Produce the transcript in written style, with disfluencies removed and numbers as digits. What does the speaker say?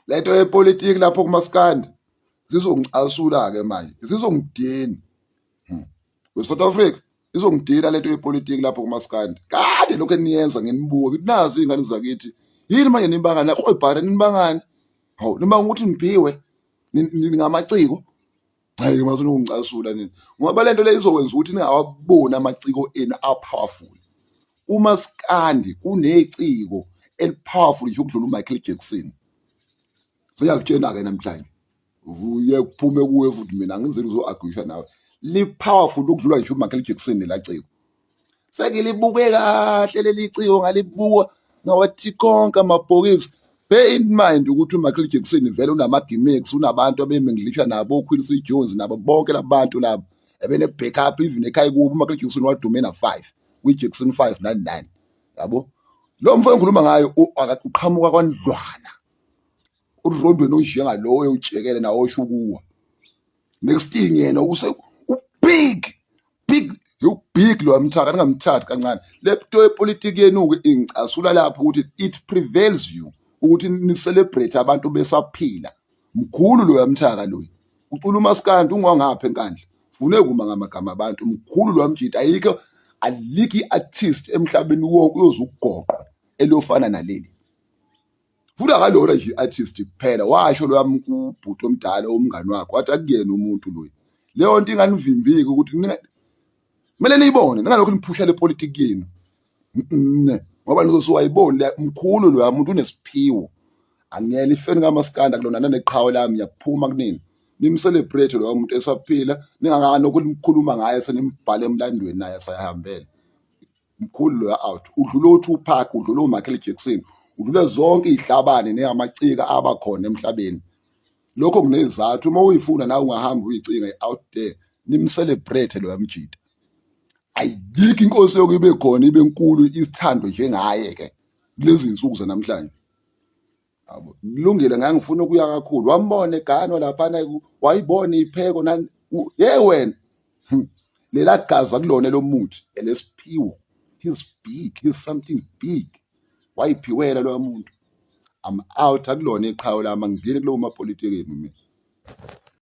lento yepolitiki lapho kumaskandi zizongicasula ke manje zizongidina we-South Africa izongidina lento yepolitiki lapho kumaskandi kade lokho eniyenza ngenibuka ukuthi nazi izingane zakithi yini manje nimbangana khoyibhara nimbangani hawu nibanga ukuthi nibhiwe ningamaciko hayi mazona ungicasula nini ngoba lento le izokwenza ukuthi ningawaboni amaciko enu apowerful umaskandi kuneciko elipowerful nje ukudlula uMichael Jackson siyakutshena ke namhlanje uye kuphume kuwe futhi mina angizeli uzo-agreeisha nawe li-powerful ukudlula nje uMichael Jackson nelaciko sengilibuke kahle leli ciko ngalibuka ngawathi konke amabhokisi bear in mind ukuthi uMichael Jackson vele unama-gimmicks unabantu abemengilisha nabo Quincy Jones nabo bonke labantu labo ebene-backup even ekhaya kubo uMichael Jackson wadume na-5 kwi-Jackson 5 na-9 yabo lo mfo engikhuluma ngayo uqhamuka kwandlwana urondweni onjengalowo ewutshekele nawo oshukuwa next thing yena ubig lo amthaka ningamthathi kancane lepto yepolitiki yenu-ke ingicasula lapho ukuthi it prevails you ukuthi ni-celebrate abantu besaphila mkhulu lo yamthaka loyo ucula umaskandi ungwangapha enkandla fune kuma ngamagama abantu mkhulu lo yamjidi alikho i-artist emhlabeni wonke uyoze ukugoqwa elofana naleli futhi akalona nje i-artist kuphela washo lo yami ubhuti omdala umngani wakhe wathi akuyena umuntu loyo leyo nto inganivimbiki ukuthi kumele niyibone ningalokho niphusha lepolitiki yenu ngoba nizosuwayiboni mkhulu lo muntu unesiphiwo angiyela ifeni kamaskanda kulona naneqhawe lami yakuphuma kunini nimcelebrate lo muntu esaphila ningangani ukulikhuluma ngaye senimbhale emlandweni naye sayahambela mkhulu lo out udlula uTupac udlula uMichael Jackson udlula zonke izihlabane nehamacika abakhona emhlabeni lokho kunezathu uma uyifuna nawe ungahamba uyicinga out there nimcelebrate lo yamjida ayikho inkosi yokuba khona ibe enkulu isithandwe njengaye ke lezi insuku zanamhlanje yabo kulungile ngangifuna ukuya kakhulu wambona egano lapha wayibona ipheko nani wena lela gaza kulona lo muthi elesiphiwo he's big he's something big wayiphiwela lo muntu I'm out akulona iqhawe lami ngingene kulo mapolitiki mina